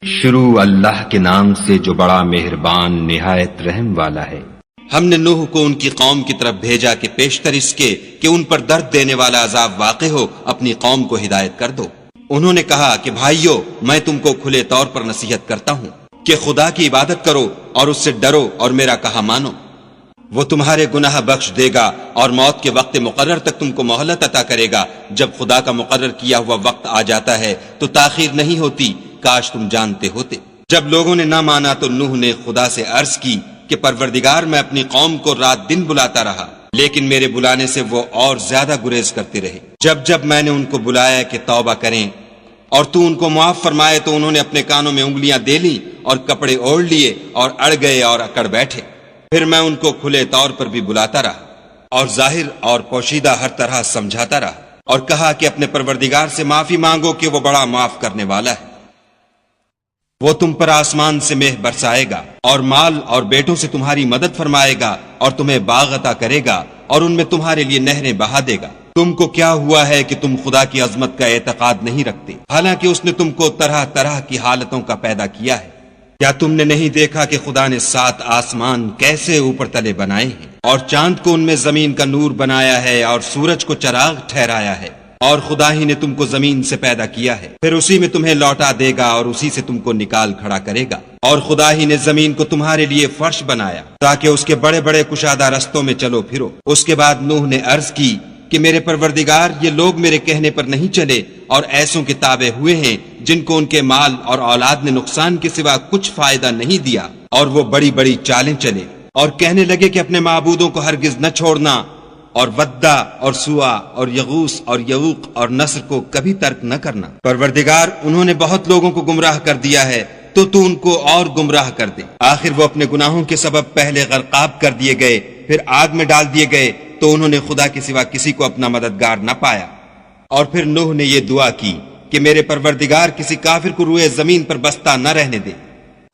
شروع اللہ کے نام سے جو بڑا مہربان نہایت رحم والا ہے۔ ہم نے نوح کو ان کی قوم کی طرف بھیجا کہ پیشتر اس کے کہ ان پر درد دینے والا عذاب واقع ہو اپنی قوم کو ہدایت کر دو۔ انہوں نے کہا کہ بھائیو، میں تم کو کھلے طور پر نصیحت کرتا ہوں کہ خدا کی عبادت کرو اور اس سے ڈرو اور میرا کہا مانو۔ وہ تمہارے گناہ بخش دے گا اور موت کے وقت مقرر تک تم کو مہلت عطا کرے گا۔ جب خدا کا مقرر کیا ہوا وقت آ جاتا ہے تو تاخیر نہیں ہوتی، کاش تم جانتے ہوتے۔ جب لوگوں نے نہ مانا تو نوح نے خدا سے عرض کی کہ پروردگار، میں اپنی قوم کو رات دن بلاتا رہا، لیکن میرے بلانے سے وہ اور زیادہ گریز کرتے رہے۔ جب میں نے ان کو بلایا کہ توبہ کریں اور تو ان کو معاف فرمائے تو انہوں نے اپنے کانوں میں انگلیاں دے لیں اور کپڑے اوڑھ لیے اور اڑ گئے اور اکڑ بیٹھے۔ پھر میں ان کو کھلے طور پر بھی بلاتا رہا اور ظاہر اور پوشیدہ ہر طرح سمجھاتا رہا، اور کہا کہ اپنے پروردگار سے معافی مانگو کہ وہ بڑا معاف کرنے والا ہے۔ وہ تم پر آسمان سے مہ برسائے گا اور مال اور بیٹوں سے تمہاری مدد فرمائے گا اور تمہیں باغ عطا کرے گا اور ان میں تمہارے لیے نہریں بہا دے گا۔ تم کو کیا ہوا ہے کہ تم خدا کی عظمت کا اعتقاد نہیں رکھتے، حالانکہ اس نے تم کو طرح طرح کی حالتوں کا پیدا کیا ہے؟ کیا تم نے نہیں دیکھا کہ خدا نے 7 آسمان کیسے اوپر تلے بنائے ہیں، اور چاند کو ان میں زمین کا نور بنایا ہے اور سورج کو چراغ ٹھہرایا ہے، اور خدا ہی نے تم کو زمین سے پیدا کیا ہے، پھر اسی میں تمہیں لوٹا دے گا اور اسی سے تم کو نکال کھڑا کرے گا۔ اور خدا ہی نے زمین کو تمہارے لیے فرش بنایا تاکہ اس کے بڑے بڑے کشادہ رستوں میں چلو پھرو۔ اس کے بعد نوح نے عرض کی کہ میرے پروردگار، یہ لوگ میرے کہنے پر نہیں چلے اور ایسوں کے تابع ہوئے ہیں جن کو ان کے مال اور اولاد نے نقصان کے سوا کچھ فائدہ نہیں دیا، اور وہ بڑی بڑی چالیں چلے اور کہنے لگے کہ اپنے معبودوں کو ہرگز نہ چھوڑنا، اور ودہ اور سوا اور یغوس اور یعوق اور نصر کو کبھی ترک نہ کرنا۔ پروردگار، انہوں نے بہت لوگوں کو گمراہ کر دیا ہے، تو ان کو اور گمراہ کر دے۔ آخر وہ اپنے گناہوں کے سبب پہلے غرقاب کر دیے گئے، پھر آگ میں ڈال دیے گئے، تو انہوں نے خدا کے سوا کسی کو اپنا مددگار نہ پایا۔ اور پھر نوح نے یہ دعا کی کہ میرے پروردگار، کسی کافر کو روئے زمین پر بستہ نہ رہنے دے۔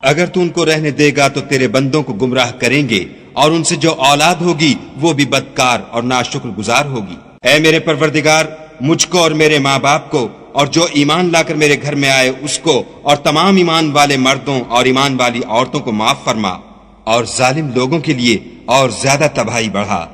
اگر تو ان کو رہنے دے گا تو تیرے بندوں کو گمراہ کریں گے، اور ان سے جو اولاد ہوگی وہ بھی بدکار اور ناشکر گزار ہوگی۔ اے میرے پروردگار، مجھ کو اور میرے ماں باپ کو اور جو ایمان لا کر میرے گھر میں آئے اس کو اور تمام ایمان والے مردوں اور ایمان والی عورتوں کو معاف فرما، اور ظالم لوگوں کے لیے اور زیادہ تباہی بڑھا۔